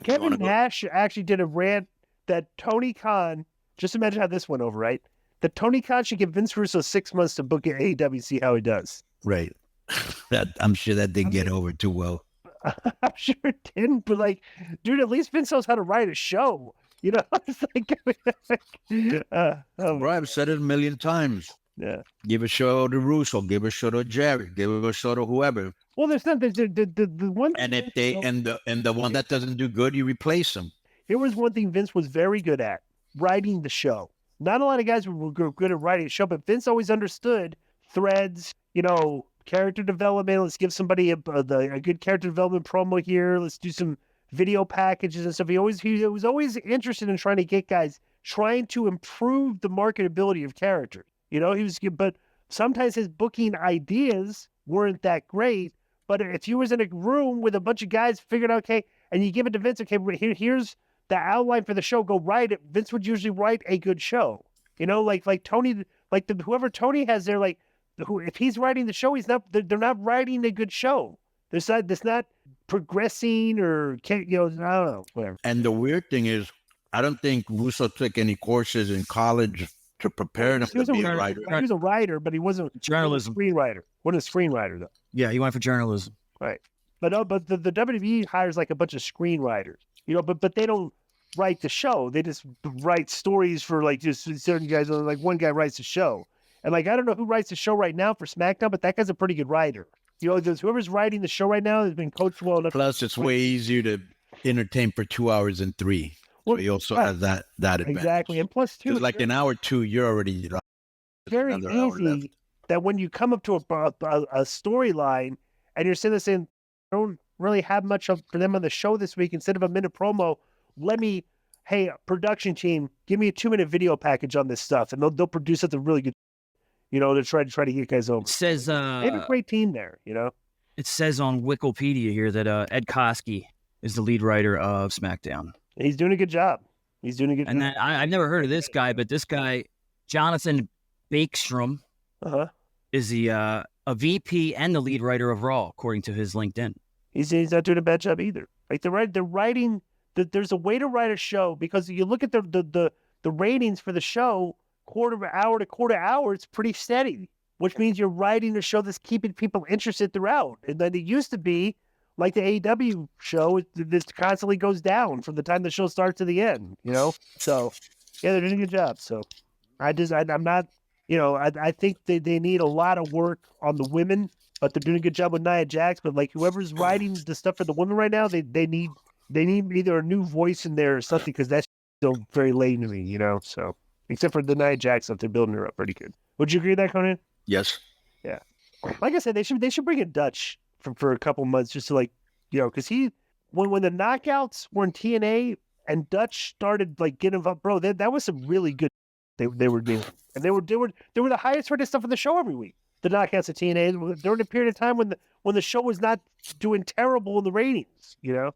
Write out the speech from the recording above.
Kevin Nash actually did a rant that Tony Khan, just imagine how this went over, right? That Tony Khan should give Vince Russo 6 months to book at AEW, see how he does. Right. I'm sure that didn't get over too well. I'm sure it didn't, but like, dude, at least Vince knows how to write a show. You know, it's like, Bro, I've said it a million times. Yeah. Give a show to Russo, give a show to Jerry, give a show to whoever. Well, there's not the one. And if they and the one that doesn't do good, you replace them. Here was one thing Vince was very good at: writing the show. Not a lot of guys were good at writing a show, but Vince always understood threads. You know, character development. Let's give somebody a good character development promo here. Let's do some video packages and stuff. He was always interested in trying to get guys trying to improve the marketability of characters. You know, but sometimes his booking ideas weren't that great. But if you was in a room with a bunch of guys figured out, okay, and you give it to Vince, okay, here's the outline for the show, go write it. Vince would usually write a good show. You know, like Tony, like whoever Tony has there, like if he's writing the show, they're not writing a good show. There's not progressing or, you know, I don't know, whatever. And the weird thing is, I don't think Russo took any courses in college to prepare him to be a writer. He was a writer, but he wasn't journalism. A screenwriter. Wasn't a screenwriter though. Yeah, he went for journalism. Right. But the WWE hires like a bunch of screenwriters, you know, but they don't write the show. They just write stories for like just certain guys. Like one guy writes the show, and like I don't know who writes the show right now for SmackDown, but that guy's a pretty good writer. You know, whoever's writing the show right now has been coached well enough. Plus, it's way easier to entertain for 2 hours than 3. Well, so he also has that advantage. Exactly, and plus too, like an hour or two, you're already very easy that when you come up to a storyline and you're sitting there saying, I don't really have much for them on the show this week. Instead of a minute promo, hey, production team, give me a 2-minute video package on this stuff, and they'll produce something really good. You know, to try to get guys over. It says they have a great team there. You know, it says on Wikipedia here that Ed Koskey is the lead writer of SmackDown. He's doing a good job. And then I've never heard of this guy, but this guy, Jonathan Bakestrom, is a VP and the lead writer of Raw, according to his LinkedIn. He's not doing a bad job either. Like they're writing. There's a way to write a show because you look at the ratings for the show, quarter hour to quarter hour, it's pretty steady, which means you're writing a show that's keeping people interested throughout. And then it used to be like the AEW show, this constantly goes down from the time the show starts to the end, you know? So, yeah, they're doing a good job. So, I'm not, you know, I think they need a lot of work on the women, but they're doing a good job with Nia Jax. But, like, whoever's writing the stuff for the women right now, they need either a new voice in there or something because that's still very late to me, you know? So, except for the Nia Jax stuff, they're building her up pretty good. Would you agree with that, Konnan? Yes. Yeah. Like I said, they should bring in Dutch for a couple months just to, like, you know, because when the knockouts were in TNA and Dutch started like getting up, bro, that was some really good they were doing, and they were the highest rated stuff on the show every week. The knockouts at TNA during a period of time when the show was not doing terrible in the ratings, you know.